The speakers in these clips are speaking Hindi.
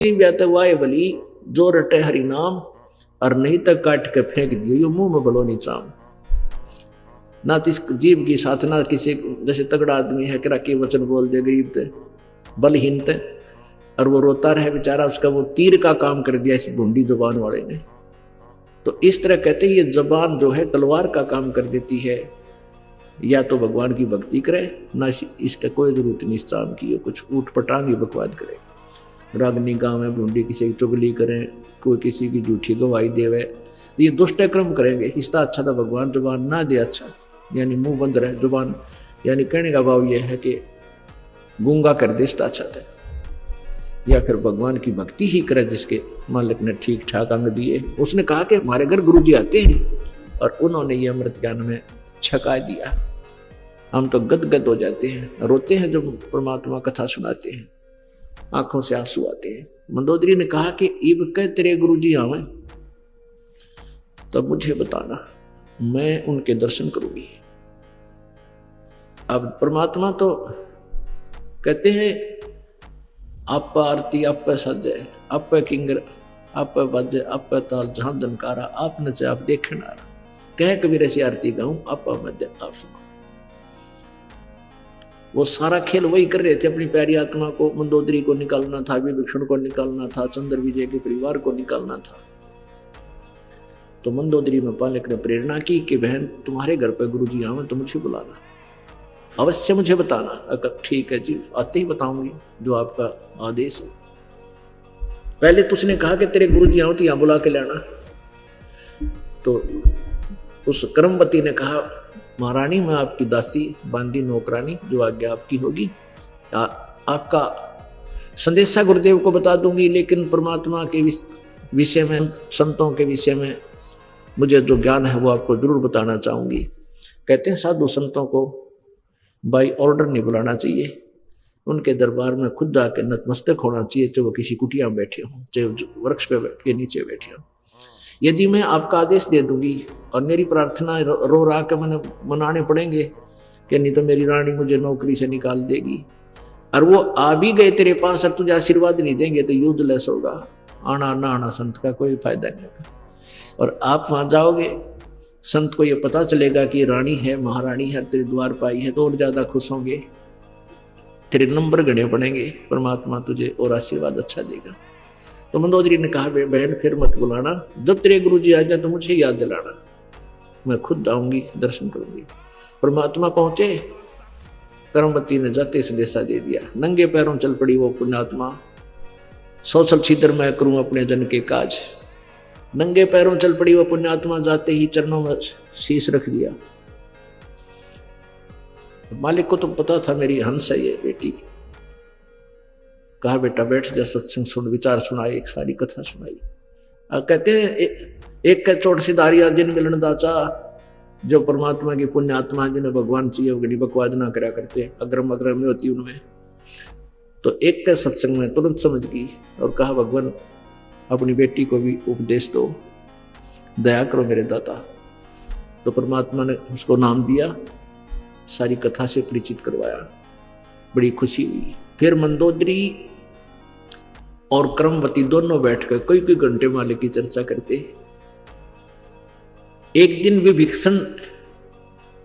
व्यात वाय बली जो रटे हरि नाम और नहीं तक काट के फेंक दियो यो मुंह में बलो चाम। ना तो इस जीव की साधना किसी जैसे तगड़ा आदमी है करा के वचन बोल दे गरीब ते बलहीन ते और वो रोता रहे बेचारा, उसका वो तीर का काम कर दिया इस भूंडी जुबान वाले ने। तो इस तरह कहते हैं ये जबान जो है तलवार का काम कर देती है। या तो भगवान की भक्ति करे ना इसका कोई जरूरत नहीं इस काम की, कुछ ऊट पटांगी बकवाद करे, रागनी गाँव में भूंडी किसी की चुगली करें, कोई किसी की झूठी गवाही देवे, तो ये दुष्ट कर्म करेंगे। इसका अच्छा था भगवान जुबान ना दे, अच्छा यानी मुंह बंद रहे जुबान, यानी कहने का भाव ये है कि गूंगा कर दे इसका अच्छा था। या फिर भगवान की भक्ति ही करे जिसके मालिक ने ठीक ठाक अंग दिए। उसने कहा कि हमारे घर गुरु जी आते हैं और उन्होंने ये अमृत ज्ञान में छका दिया, हम तो गदगद हो जाते हैं, रोते हैं जब परमात्मा कथा सुनाते हैं, आंखों से आंसू आते हैं। मंदोदरी ने कहा कि इब के तेरे गुरु जी आवे तब मुझे बताना, मैं उनके दर्शन करूंगी। अब परमात्मा तो कहते हैं आप आरती आप सजे आप किंगर आप बजे आप ताल जहां दनकारा आप नचे आप देखना कह कबीर ऐसी आरती गाऊं आप मध्य आप सुनो। वो सारा खेल वही कर रहे थे, अपनी प्यारी आत्मा को मंदोदरी को निकालना था, विभीषण को निकालना था, चंद्र विजय के परिवार को निकालना था। तो मंदोदरी में पालक ने प्रेरणा की कि बहन तुम्हारे घर पे गुरुजी आवे तो मुझे बुलाना, अवश्य मुझे बताना। अगर ठीक है जी आते ही बताऊंगी जो आपका आदेश हो। पहले तो उसने कहा कि तेरे गुरुजी आओ तो यहां बुला के लाना। तो उस कर्मवती ने कहा महारानी मैं आपकी दासी बांदी नौकरानी जो आज्ञा आपकी होगी आपका संदेशा गुरुदेव को बता दूंगी, लेकिन परमात्मा के विषय में संतों के विषय में मुझे जो ज्ञान है वो आपको जरूर बताना चाहूंगी। कहते हैं साधु संतों को बाई ऑर्डर नहीं बुलाना चाहिए, उनके दरबार में खुद जाकर नतमस्तक होना चाहिए, चाहे वो किसी कुटिया में बैठे हों चाहे वृक्ष पे के नीचे बैठे हों। यदि मैं आपका आदेश दे दूंगी और मेरी प्रार्थना रो रा के मैंने मनाने पड़ेंगे कि नहीं तो मेरी रानी मुझे नौकरी से निकाल देगी, और वो आ भी गए तेरे पास और तुझे आशीर्वाद नहीं देंगे तो यूजलेस होगा, आना ना आना संत का कोई फायदा नहीं होगा। और आप वहां जाओगे संत को ये पता चलेगा कि रानी है महारानी है तेरे द्वार पाई है तो और ज्यादा खुश होंगे, तेरे नंबर गणे पड़ेंगे, परमात्मा तुझे और आशीर्वाद अच्छा देगा। तो मंदोदरी ने कहा बहन फिर मत बुलाना, जब तेरे गुरु जी आ जाए तो मुझे याद दिलाना, मैं खुद आऊंगी दर्शन करूंगी। परमात्मा पहुंचे, कर्मवती ने जाते संदेशा दे दिया, नंगे पैरों चल पड़ी वो पुण्यात्मा, सोचल छिद्र मैं करूं अपने जन के काज। नंगे पैरों चल पड़ी वो पुण्यात्मा, जाते ही चरणों में शीश रख दिया। मालिक को तो पता था मेरी हंस है ये बेटी, कहा बेटा बैठ जा सत्संग सुन, विचार सुनाई, एक सारी कथा सुनाई। कहते हैं एक का चोट सिधारिया जिन मिलन दाचा, जो परमात्मा की पुण्य आत्मा जिन्हें भगवान चाहिए वो गड़ी बकवाद ना करा करते, अग्रम अग्रम में होती उनमें। तो एक का सत्संग में तुरंत समझ गई और कहा भगवान अपनी बेटी को भी उपदेश दो, दया करो मेरे दाता। तो परमात्मा ने उसको नाम दिया, सारी कथा से परिचित करवाया, बड़ी खुशी हुई। फिर मंदोदरी और कर्मवती दोनों बैठकर कई कई घंटे मालिक की चर्चा करते। एक दिन विभीषण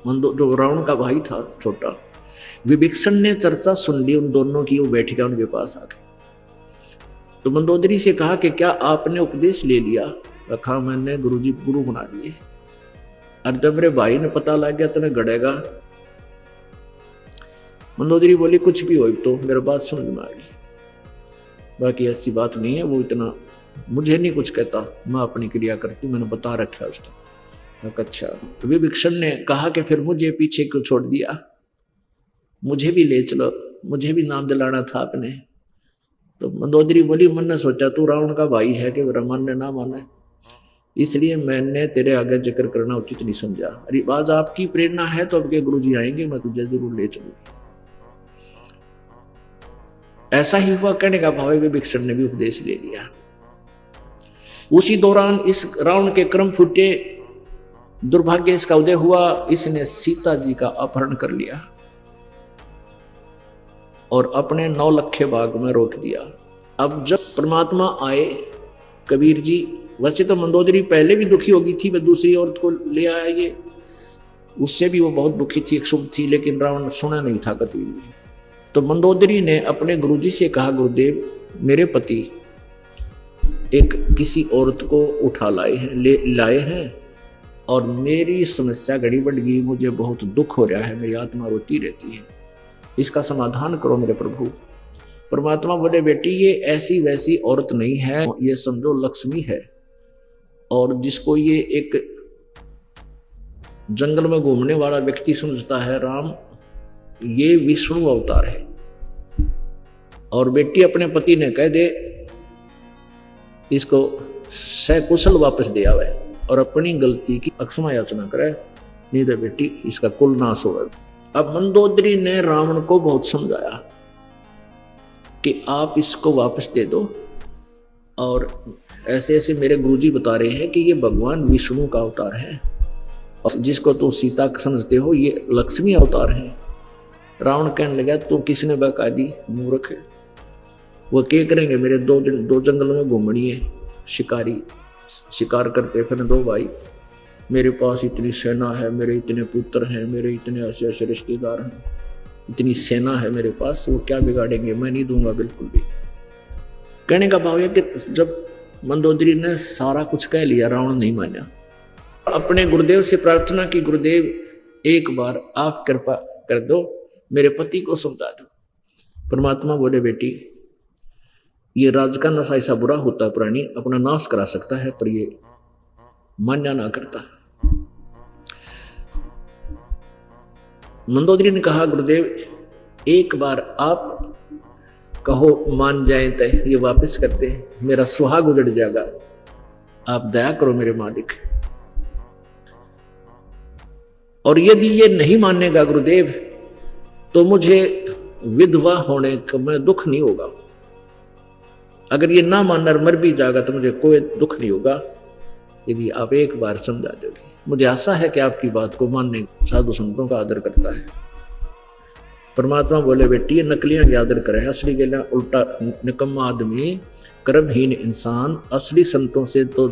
जो रावण का भाई था छोटा, विभीषण ने चर्चा सुन ली उन दोनों की, वो बैठ गया उनके पास आके। तो मंदोदरी से कहा कि क्या आपने उपदेश ले लिया? कहा मैंने गुरुजी गुरु बना दिए, और जब मेरे भाई ने पता लग गया तो मैं गड़ेगा। मंदोदरी बोली कुछ भी हो तो मेरे बात समझ में आ गई, बाकी ऐसी बात नहीं है, वो इतना मुझे नहीं कुछ कहता, मैं अपनी क्रिया करती, मैंने बता रखा उसको। अच्छा। विभीषण ने कहा कि फिर मुझे पीछे क्यों छोड़ दिया, मुझे भी ले चलो, मुझे भी नाम दिलाना था आपने। तो मंदोदरी बोली मन ने सोचा तू रावण का भाई है कि ब्रह्मन ने ना माना, इसलिए मैंने तेरे आगे जिक्र करना उचित नहीं समझा। अरे आज आपकी प्रेरणा है तो आपके गुरुजी आएंगे, मैं तुझे जरूर ले चलूंगी। ऐसा ही हुआ, कहने का भाव विभीषण ने भी उपदेश ले लिया। उसी दौरान इस रावण के क्रम फूटे, दुर्भाग्य इसका उदय हुआ, इसने सीता जी का अपहरण कर लिया और अपने 9 लखे बाग में रोक दिया। अब जब परमात्मा आए, कबीर जी, वैसे तो मंदोदरी पहले भी दुखी होगी थी, वह दूसरी औरत को ले आया, ये उससे भी वो बहुत दुखी थी, एक शुभ थी, लेकिन रावण सुना नहीं था कभी भी। तो मंदोदरी ने अपने गुरुजी से कहा, गुरुदेव मेरे पति एक किसी औरत को उठा लाए हैं और मेरी समस्या घड़ी बढ़ गई, मुझे बहुत दुख हो रहा है, मेरी आत्मा रोती रहती है, इसका समाधान करो मेरे प्रभु। परमात्मा बोले, बेटी ये ऐसी वैसी औरत नहीं है, ये समझो लक्ष्मी है, और जिसको ये एक जंगल में घूमने वाला व्यक्ति समझता है राम, ये विष्णु अवतार है। और बेटी अपने पति ने कह दे इसको सकुशल वापस दे आवे और अपनी गलती की अक्षमा याचना करे, नहीं तो बेटी इसका कुल नाश होगा। अब मंदोदरी ने रावण को बहुत समझाया कि आप इसको वापस दे दो, और ऐसे ऐसे मेरे गुरुजी बता रहे हैं कि ये भगवान विष्णु का अवतार है, और जिसको तुम सीता समझते हो ये लक्ष्मी अवतार है। रावण कहने लगा, तू किसने बका दी मूर्ख है, वो क्या करेंगे, मेरे दो जंगल में घूमनी है, शिकारी शिकार करते फिर दो भाई, मेरे पास इतनी सेना है, मेरे इतने पुत्र हैं, मेरे इतने ऐसे ऐसे रिश्तेदार हैं, इतनी सेना है मेरे पास, वो क्या बिगाड़ेंगे, मैं नहीं दूंगा बिल्कुल भी। कहने का भाव है कि जब मंदोदरी ने सारा कुछ कह लिया, रावण नहीं माना। अपने गुरुदेव से प्रार्थना की, गुरुदेव एक बार आप कृपा कर दो, मेरे पति को समझा दो। परमात्मा बोले, बेटी ये राज का नशा ऐसा बुरा होता है, प्राणी अपना नाश करा सकता है, पर ये मान्या ना करता। मंदोदरी ने कहा, गुरुदेव एक बार आप कहो मान जाए तो ये वापस करते हैं, मेरा सुहाग उजड़ जाएगा, आप दया करो मेरे मालिक। और यदि ये नहीं मानेगा गुरुदेव तो मुझे विधवा होने का मैं दुख नहीं होगा, अगर ये ना मानकर मर भी जाएगा तो मुझे कोई दुख नहीं होगा, यदि आप एक बार समझा दोगे। मुझे आशा है कि आपकी बात को मानने साधु संतों का आदर करता है। परमात्मा बोले, बेटी ये नकलियां की आदर करे, असली के लिए उल्टा निकम्मा आदमी, कर्महीन इंसान असली संतों से तो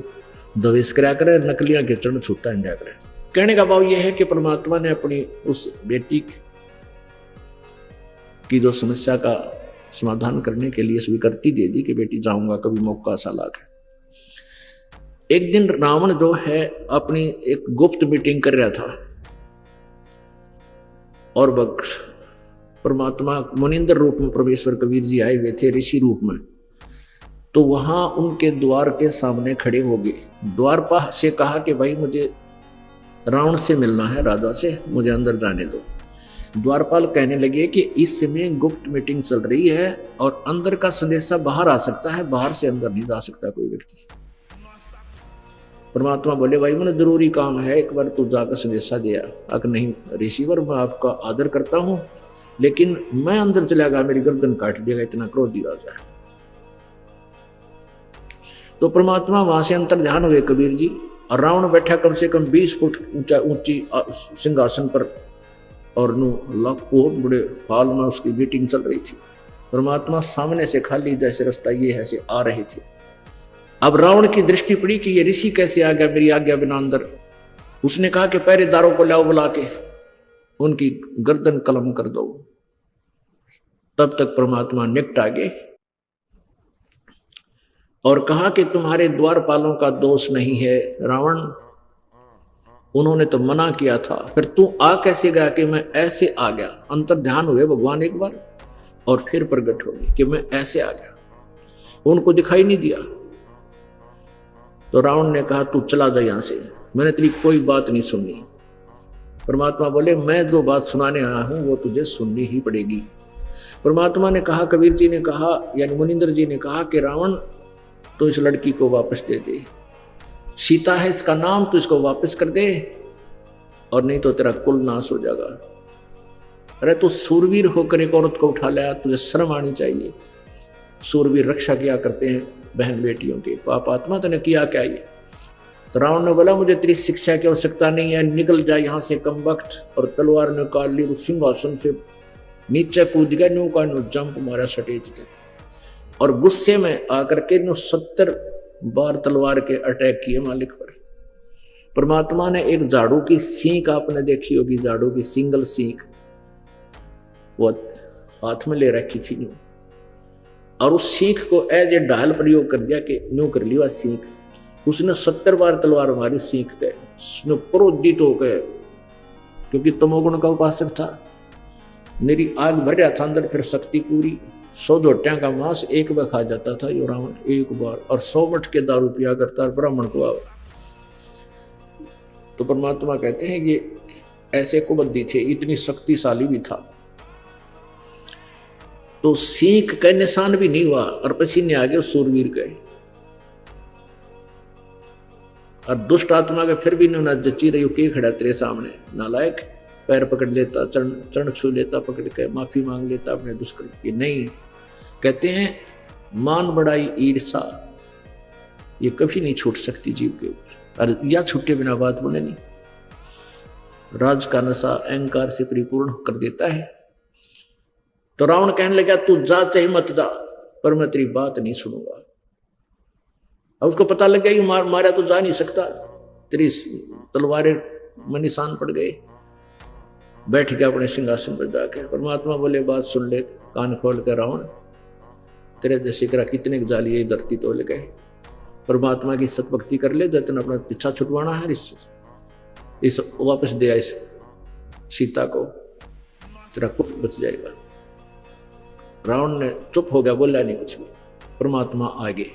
द्वेष करा करे, नकलियां के चरण छूता इंडिया करे। कहने का भाव यह है कि परमात्मा ने अपनी उस बेटी की जो समस्या का समाधान करने के लिए स्वीकृति दे दी कि बेटी जाऊंगा, कभी मौका सा लाके। एक दिन रावण जो है अपनी एक गुप्त मीटिंग कर रहा था, और परमात्मा मुनिंदर रूप में परमेश्वर कबीर जी आए हुए थे ऋषि रूप में, तो वहां उनके द्वार के सामने खड़े हो गए। द्वारपाल से कहा कि भाई मुझे रावण से मिलना है, राजा से, मुझे अंदर जाने दो। द्वारपाल कहने लगे कि इस समय गुप्त मीटिंग चल रही है और अंदर का संदेशा बाहर आ सकता है, बाहर से अंदर नहीं जा सकता कोई व्यक्ति। परमात्मा बोले, भाई मैंने जरूरी काम है, एक बार तू जाकर संदेशा दिया। अगर नहीं रिसीवर, मैं आपका आदर करता हूं, लेकिन मैं अंदर चला गया मेरी गर्दन काट देगा, इतना क्रोधी राजा है। तो परमात्मा वहां से अंतर ध्यान हुए कबीर जी, और रावण बैठा कम से कम 20 फुट ऊंची सिंहासन पर, और बहुत बड़े हॉल में उसकी मीटिंग चल रही थी। परमात्मा सामने से खाली जैसे रास्ता ये है से आ रहे थे। अब रावण की दृष्टि पड़ी कि ये ऋषि कैसे आ गया मेरी आज्ञा बिना अंदर। उसने कहा कि पहरेदारों को लाओ, बुला के उनकी गर्दन कलम कर दो। तब तक परमात्मा निकट आ गए और कहा कि तुम्हारे द्वारपालों का दोष नहीं है रावण, उन्होंने तो मना किया था, फिर तू आ कैसे गया कि मैं ऐसे आ गया। अंतर ध्यान हुए भगवान एक बार और फिर प्रकट हो गए कि मैं ऐसे आ गया, उनको दिखाई नहीं दिया। तो रावण ने कहा, तू चला जा यहां से, मैंने तेरी कोई बात नहीं सुननी। परमात्मा बोले, मैं जो बात सुनाने आया हूं वो तुझे सुननी ही पड़ेगी। परमात्मा ने कहा, कबीर जी ने कहा, यानी मुनिंदर जी ने कहा कि रावण तो इस लड़की को वापस दे दे, सीता है इसका नाम, तो इसको वापस कर दे, और नहीं तो तेरा कुल नाश हो जाएगा। अरे तू सूरवीर होकर एक औरत को उठा लाया, तुझे शर्म आनी चाहिए। सूरवीर रक्षा किया करते हैं बहन बेटियों के, पाप आत्मा तूने किया क्या ये? तो रावण ने बोला, मुझे तेरी शिक्षा की आवश्यकता नहीं है, निकल जा यहाँ से कम वक्त। और तलवार निकाल ली, सिंहासन से नीचे कूद गया, न्यू का न्यू जंप मारा सटेज थे। और गुस्से में आकर के 70 बार तलवार के अटैक किए मालिक पर। परमात्मा ने एक झाड़ू की सींक, आपने देखी होगी झाड़ू की सिंगल सींक, वो हाथ में ले रखी थी न्यू, और उस सींक को एज ए ढाल प्रयोग कर दिया कि न्यू कर लिया सींक। उसने 70 बार तलवार मारी सींक गए, उसने क्रोधित हो गए क्योंकि तमोगुण का उपासक था। मेरी आग भर रहा था अंदर, फिर शक्ति पूरी 100 जोटियां का मांस एक बार खा जाता था ये रावण एक बार, और 100 मठ के दारू पिया करता ब्राह्मण को आवे। तो परमात्मा कहते हैं ये ऐसे कुबद्दी थे, इतनी शक्तिशाली भी था। तो सीख का निशान भी नहीं हुआ और पसीने आ गए, सूरवीर गए। और दुष्ट आत्मा के फिर भी न जची रही के खड़ा तेरे सामने, नालायक, पैर पकड़ लेता, चरण छू लेता, पकड़ के माफी मांग लेता अपने दुष्कर्म की। नहीं, कहते हैं मान बढ़ाई ईर्षा ये कभी नहीं छूट सकती जीव के ऊपर, और या छूटे बिना बात बोले नहीं। राज का नशा अहंकार से परिपूर्ण कर देता है। तो रावण कहने लगा तू जा चाहे मत जा, पर मैं तेरी बात नहीं सुनूंगा। अब उसको पता लग गया कि मारा तो जा नहीं सकता, तेरी तलवारें में निशान पड़ गए। बैठ गया अपने सिंहासन पर जाकर। परमात्मा बोले बात सुन ले कान खोल कर रावण, तेरे जैसे करा कितने जाली ये धरती तो ले गए। परमात्मा की सतभक्ति कर ले, जतन अपना पीछा छुटवाना है, इस वापस दे इस सीता को, तेरा कुछ बच जाएगा। रावण ने चुप हो गया, बोला नहीं कुछ भी। परमात्मा आगे,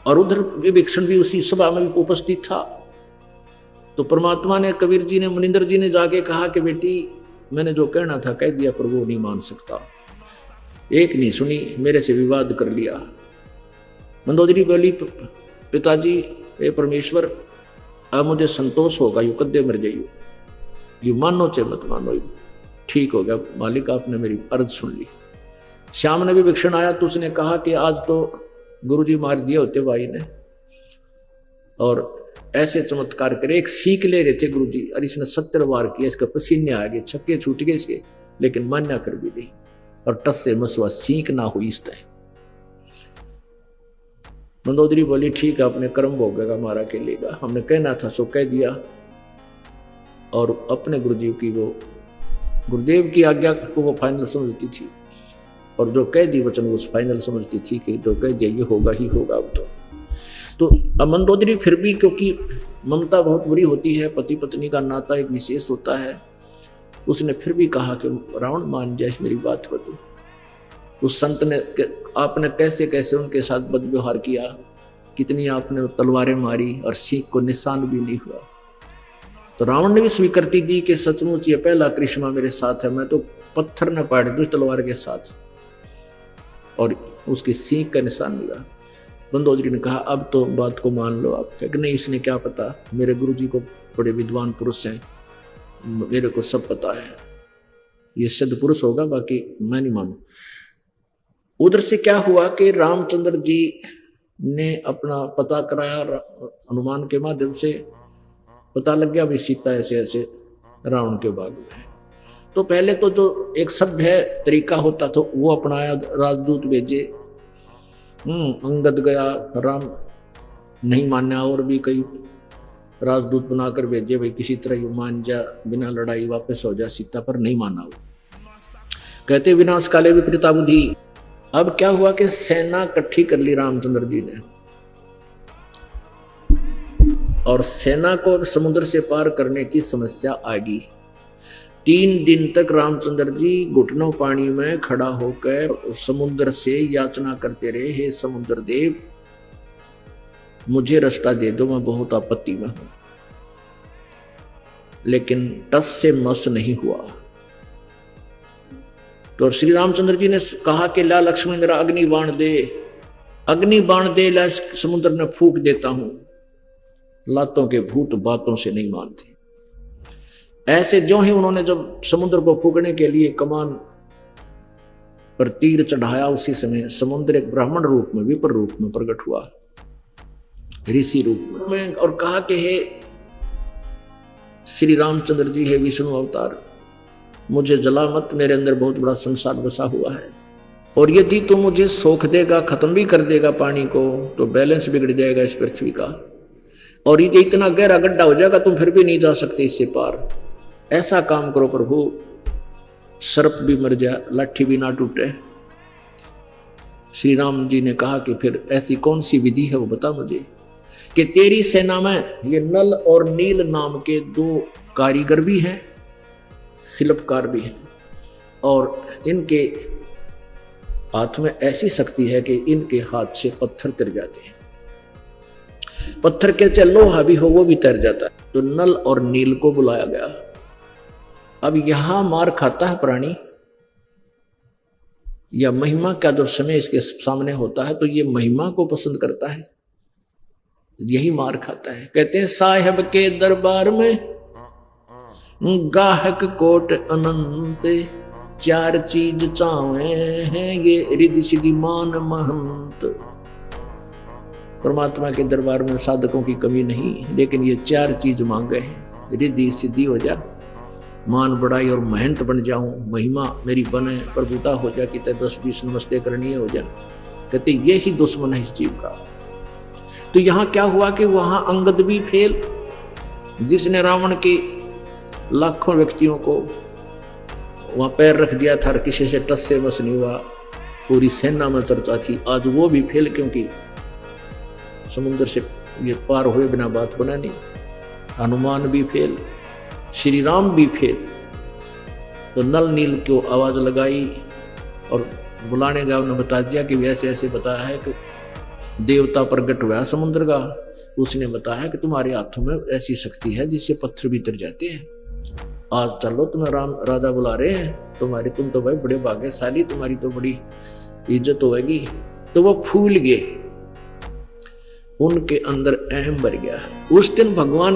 और उधर विभीषण भी उसी सभा में भी उपस्थित था। तो परमात्मा ने, कबीर जी ने, मुनिंदर जी ने जाके कहा कि बेटी मैंने जो कहना था कह दिया, पर वो नहीं मान सकता, एक नहीं सुनी, मेरे से विवाद कर लिया। मंदोदरी बोली पिताजी ये परमेश्वर अब मुझे संतोष होगा, यू कद्दे मर जाइयो, यू मानो चाहे मत मानो, यू ठीक हो गया मालिक, आपने मेरी अर्ज सुन ली। श्याम ने भी विभीषण आया तो उसने कहा कि आज तो गुरुजी मार दिए होते भाई ने, और ऐसे चमत्कार करे, एक सीख ले रहे थे गुरुजी और इसने 70 बार किया, इसका पसीने आ गए, छक्के छूट गए इसके, लेकिन मान्या फिर भी नहीं, और टस से मसवा सीख ना हुई इस तरह। मंदोदरी बोली ठीक है, अपने कर्म भोगेगा, मारा के लेगा, हमने कहना था सो कह दिया। और अपने गुरुजी की वो गुरुदेव की आज्ञा को वो फाइनल समझती थी, और जो कह दी वचन वो फाइनल समझती थी कि जो कह दिया ये होगा ही होगा। अब तो मंदोदरी फिर भी, क्योंकि ममता बहुत बुरी होती है, पति पत्नी का नाता एक विशेष होता है, उसने फिर भी कहा कि रावण मान जाए मेरी बात को। तो उस संत ने, आपने कैसे कैसे उनके साथ बदव्यवहार किया, कितनी आपने तलवारें मारी और सीख को निशान भी नहीं हुआ। तो रावण ने भी स्वीकृति दी कि सचमुच ये पहला करिश्मा मेरे साथ है, मैं तो पत्थर न पाड़ दूं तलवार के साथ, और उसकी सीख का निशान मिला। मंदोदरी ने कहा अब तो बात को मान लो आप। कि नहीं, इसने क्या पता, मेरे गुरुजी को बड़े विद्वान पुरुष हैं, मेरे को सब पता है, ये सिद्ध पुरुष होगा, बाकी मैं नहीं मानू। उधर से क्या हुआ कि रामचंद्र जी ने अपना पता कराया, हनुमान के माध्यम से पता लग गया भी सीता ऐसे ऐसे रावण के बाग में। तो पहले तो जो एक सभ्य तरीका होता था वो अपनाया, राजदूत भेजे, अंगद गया, राम नहीं माना, और भी कई राजदूत बनाकर भेजे, भाई किसी तरह यू मान जा, बिना लड़ाई वापस हो जा सीता, पर नहीं माना वो। कहते विनाश काले विपरीता बुद्धि। अब क्या हुआ कि सेना इकट्ठी कर ली रामचंद्र जी ने, और सेना को समुद्र से पार करने की समस्या आ गई। 3 दिन तक रामचंद्र जी घुटनों पानी में खड़ा होकर समुद्र से याचना करते रहे, हे समुद्र देव मुझे रास्ता दे दो, मैं बहुत आपत्ति में हूं। लेकिन टस से मस नहीं हुआ। तो श्री रामचंद्र जी ने कहा कि ला लक्ष्मण मेरा अग्नि बाण दे, अग्नि बाण दे, ला समुद्र में फूंक देता हूं। लातों के भूत बातों से नहीं मानते। ऐसे जो ही उन्होंने जब समुद्र को फूकने के लिए कमान पर तीर चढ़ाया, उसी समय समुद्र एक ब्राह्मण रूप में, विपर रूप में प्रकट हुआ, ऋषि रूप में, और कहा कि हे श्री रामचंद्र जी, हे विष्णु अवतार, मुझे जला मत, मेरे अंदर बहुत बड़ा संसार बसा हुआ है, और यदि तू मुझे सोख देगा, खत्म भी कर देगा पानी को, तो बैलेंस बिगड़ जाएगा इस पृथ्वी का, और ये इतना गहरा गड्ढा हो जाएगा तुम फिर भी नहीं जा सकते इससे पार। ऐसा काम करो प्रभु, सर्प भी मर जाए, लाठी भी ना टूटे। श्री राम जी ने कहा कि फिर ऐसी कौन सी विधि है वो बता मुझे, कि तेरी सेना में ये नल और नील नाम के 2 कारीगर भी हैं, शिल्पकार भी हैं, और इनके हाथ में ऐसी शक्ति है कि इनके हाथ से पत्थर तर जाते हैं, पत्थर के चाहे लोहा भी हो वो भी तर जाता है। तो नल और नील को बुलाया गया। अब यहां मार खाता है प्राणी या महिमा का जब समय इसके सामने होता है तो ये महिमा को पसंद करता है, यही मार खाता है। कहते हैं साहेब के दरबार में गाहक कोट अनंत, 4 चीज चावे हैं ये रिद्धि सिद्धि मान महंत। परमात्मा के दरबार में साधकों की कमी नहीं, लेकिन ये 4 चीज मांगे हैं, रिद्धि सिद्धि हो जा, मान बढ़ाई और महंत बन जाऊं, महिमा मेरी बने, प्रभुता हो जा कि 10-20 नमस्ते करनी हो जा। कहते यही दुश्मन है इस जीव का। तो यहां क्या हुआ कि वहां अंगद भी फेल, जिसने रावण के लाखों व्यक्तियों को वहां पैर रख दिया था, किसी से टस से मस नहीं हुआ, पूरी सेना में चर्चा थी, आज वो भी फेल, क्योंकि समुद्र से ये पार हुए बिना बात बना नहीं। हनुमान भी फेल, श्री राम भी फेल। तो नल नील को आवाज लगाई और बुलाने गया, उन्होंने बता दिया कि ऐसे ऐसे बताया है कि देवता प्रकट हुआ समुद्र का, उसने बताया कि तुम्हारे हाथों में ऐसी शक्ति है जिससे पत्थर भी तर जाते हैं, आज चलो तुम्हें राम राजा बुला रहे हैं, तुम तो भाई बड़े भाग्यशाली, तुम्हारी तो बड़ी इज्जत होगी। तो वो फूल गए, उनके अंदर अहम भर गया। उस दिन भगवान